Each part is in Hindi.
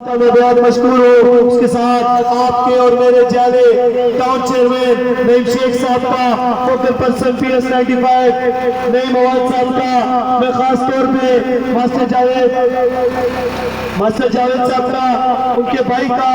मैं बहुत मशहूर हूँ। उसके साथ आपके और मेरे जाले टाउन चेयरमैन नईम शेख साहब का, फोकल पर्सन PS95 नईम अवाद साहब का, मैं खास तौर पे मास्टर जावेद साहब का, उनके भाई का,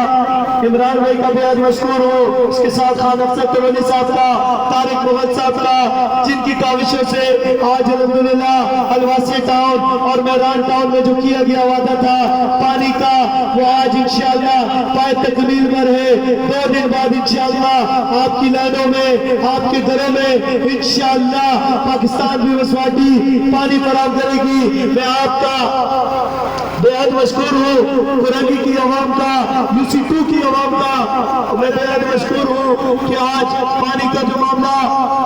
इमरान भाई का बेहद मशहूर हूँ। उसके साथ खान अफसर कलोनी साहब का, तारिक मोहम्मद साहब का, जिनकी काविशों से आज अल्हम्दुलिल्लाह अलवासी टाउन और मैदान टाउन में जो किया गया वादा था पानी का, वो आज इंशाअल्लाह पाए तकमील पर है। 2 दिन बाद इंशाअल्लाह आपकी लाइनों में, आपके घरों में इंशाअल्लाह पाकिस्तान भी वसवाटी पानी फराहम करेगी। मैं आपका बेहद मशहूर हूँ, कुरंगी की आवाम का, UC2 की आवाम का मैं बेहद मशहूर हूँ कि आज पानी का जो मामला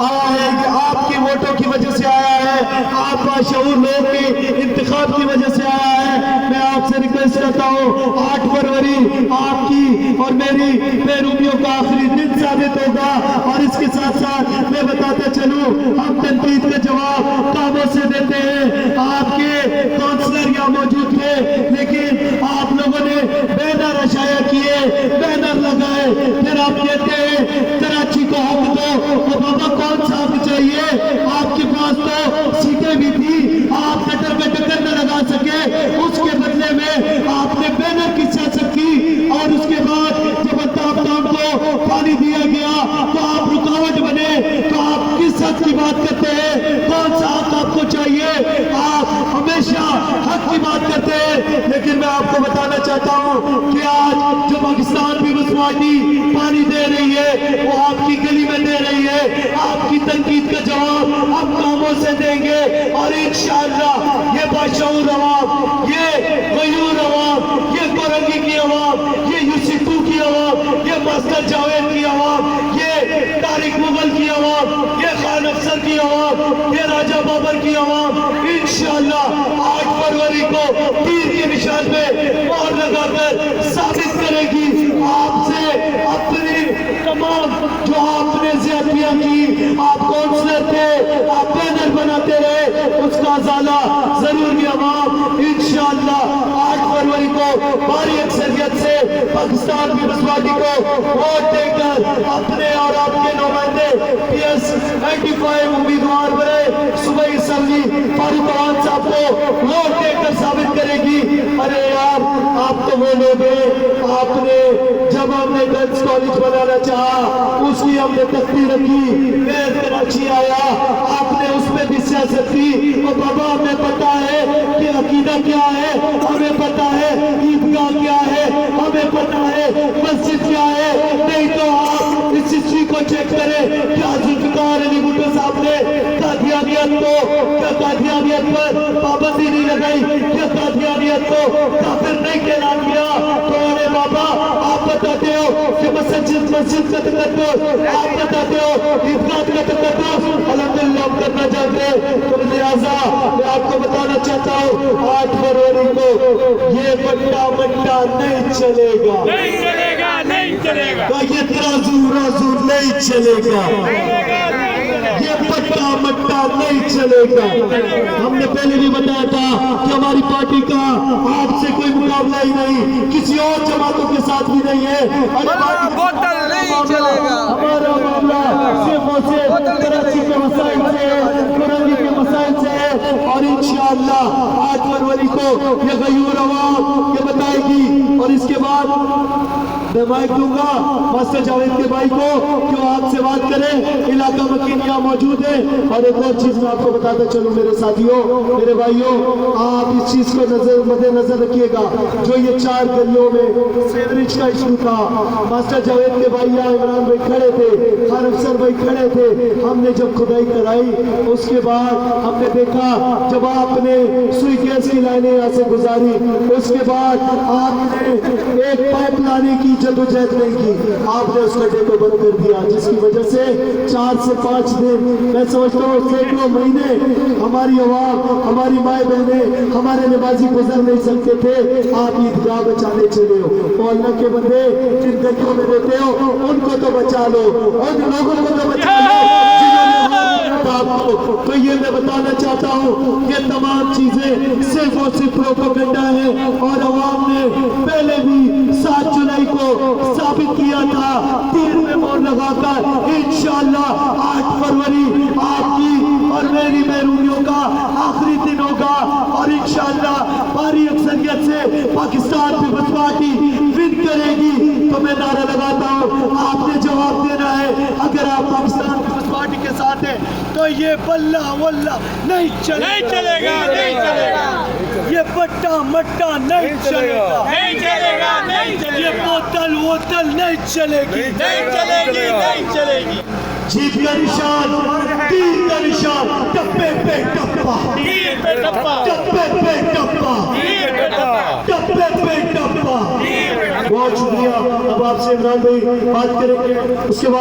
आया है ये आपकी वोटों की वजह से आया है, आप बाशऊर लोग की इंतखाब की वजह से आया है। मैं आपसे रिक्वेस्ट करता हूँ 8 फरवरी आपकी और मेरी बेरूमियों का आखिरी दिन साबित होगा। और इसके साथ साथ मैं बताता चलूँ, हम तनकीद के जवाब कामों से देते हैं। आपके काउंसलर यहाँ मौजूद थे, लेकिन आप लोगों ने बैनर अशाया किए, बैनर लगाए, फिर आप कहते हैं कराची को हक दो। तो बाबा कौन सा हक चाहिए? आपके पास तो सीटें भी थी, आप कटर पे टक्कर न लगा सके, उसके बदले में आपने बैनर की सियासत की। और उसके बाद जब अंताब टाउन को पानी दिया गया तो आप रुकावट बने। तो आप किस हक की बात करते हैं? कौन सा हक आपको चाहिए? आप हमेशा हक की बात करते हैं, लेकिन मैं आपको बताना चाहता हूं कि आज जो पाकिस्तान भी वसवाटी पानी दे रही है वो आपकी गली में दे रही है। आपकी तनकीद का जवाब हम कामों से देंगे। और इंशाअल्लाह ये बाशऊर अवाम, ये गयूर अवाम, ये कोरंगी की अवाम, ये UC2 की अवाम, ये मास्टर जावेद की अवाम, ये तारिक मुगल की अवाम, ये खान अफसर की अवाम, ये राजा बाबर की अवाम इंशाअल्लाह 8 फरवरी को तीर के निशान पे मोहर लगाकर साबित करेगी। आपसे अपनी तमाम जो आपने ज्यादतियां की, आप काउंसलर थे, आप बैनर बनाते रहे, उसका अजाला जरूर की अवाम इंशाअल्लाह 8 फरवरी को भारी अक्सरियत से पाकिस्तान की वसवाटी को वोट देकर अपने और आपके नुमाइंदे PS95 उम्मीदवार बने सूबाई असम्बली फारूक अवान साहब को वोट देकर साबित करेगी। अरे यार, आप तो वो लोग हैं, आपने जब हमने गर्ल्स कॉलेज बनाना चाहा उसकी हमने तख्ती रखी, फिर कराची आया, आपने उसमें भी सियासत की। और बाबा हमें पता है कि अकीदा क्या है, हमें पता है ईदगाह क्या है, हमें पता है मस्जिद क्या है। नहीं तो आप इस हिस्ट्री को चेक करें, क्या जुल्फिकार अली भुट्टो साहब ने कादियानियत पर पाबंदी नहीं लगाई, क्या कादियानियत को काफिर नहीं कहला दिया? तो अरे बाबा, आप बताते हो कि मस्जिद का तकद्दुस, आप बताते हो ईदगाह का तकद्दुस, अल्हम्दुलिल्लाह हम करना चाहते हैं। तो लिहाजा मैं आपको बताना चाहता हूँ 8 फरवरी को ये बट्टा मट्टा नहीं चलेगा, नहीं चलेगा, नहीं चलेगा, तो ये तराजू राजू नहीं चलेगा, ये पट्टा मट्टा नहीं चलेगा। हमने पहले भी बताया था कि हमारी पार्टी का आपसे कोई मुकाबला ही नहीं, किसी और जमातों के साथ भी नहीं है। बोतल नहीं चलेगा, हमारा मामला सिर्फ और सिर्फ कराची के मसाइल से है, कुरंगी के मसाइल से है। और इंशाअल्लाह 8 फरवरी को ये गयूर अवाम ये बताएगी। और इसके बाद मैं माइक दूंगा मास्टर जावेद के भाई को कि वो आपसे बात करें। इलाका मकीन यहाँ मौजूद है। और एक और चीज मैं आपको बताता चलूं मेरे साथियों, मेरे भाइयों, आप इस चीज को मद्देनजर रखिएगा। जो ये 4 गलियों में सीवरेज का इशू था, मास्टर जावेद के भाई यहाँ इमरान भाई खड़े थे, खान अफसर भाई खड़े थे। हमने जब खुदाई कराई उसके बाद हमने देखा, जब आपने सुई गैस की लाइनें यहाँ से गुजारी, उसके बाद आपने एक पाइप लाने की जद्दोजहद नहीं की, आपने उस गड्ढे को बंद कर दिया, जिसकी वजह से 4 से 5 दिन, मैं समझता हूँ सैकड़ों महीने हमारी आवाम, हमारी माए बहने, हमारे नमाजी गुजर नहीं सकते थे। आप ईदगाह बचाने चले हो। तो अल्लाह के बंदे जिन गड्ढों में रहते हो उनको तो बचा लो, उन लोगों को तो बचा लो जिन्होंने अहबाब को। तो ये मैं बताना चाहता हूँ ये तमाम चीजें सिर्फ और सिर्फ प्रोपेगेंडा है और अवाम ने पहले भी 7 जुलाई को साबित किया था तीर में मोहर लगाकर इंशाअल्लाह 8 फरवरी आपकी और मेरी महरूमियों का आखिरी दिन होगा और इंशाअल्लाह भारी अक्सरियत से पाकिस्तान पीपल्स पार्टी विन करेगी। तो मैं नारा लगाता हूँ आपने जवाब देना है। अगर आप पाकिस्तान पीपल्स पार्टी के साथ हैं तो ये बल्ला वल्ला नहीं चलेगा, नहीं चलेगा, नहीं चलेगा, ये बट्टा मट्टा नहीं चलेगा, नहीं चलेगा, नहीं ये चलेगा, बोतल वोतल नहीं चलेगी, नहीं चलेगी, नहीं चलेगी। जीत का निशान, तीर का निशान, टप्पे पे टप्पा, तीर पे टप्पा, टप्पे पे टप्पा, तीर पे टप्पा, टप्पे पे टप्पा। तीर पे टप्पा। बहुत शुक्रिया। अब आपसे इमरान भाई बात करेंगे उसके बाद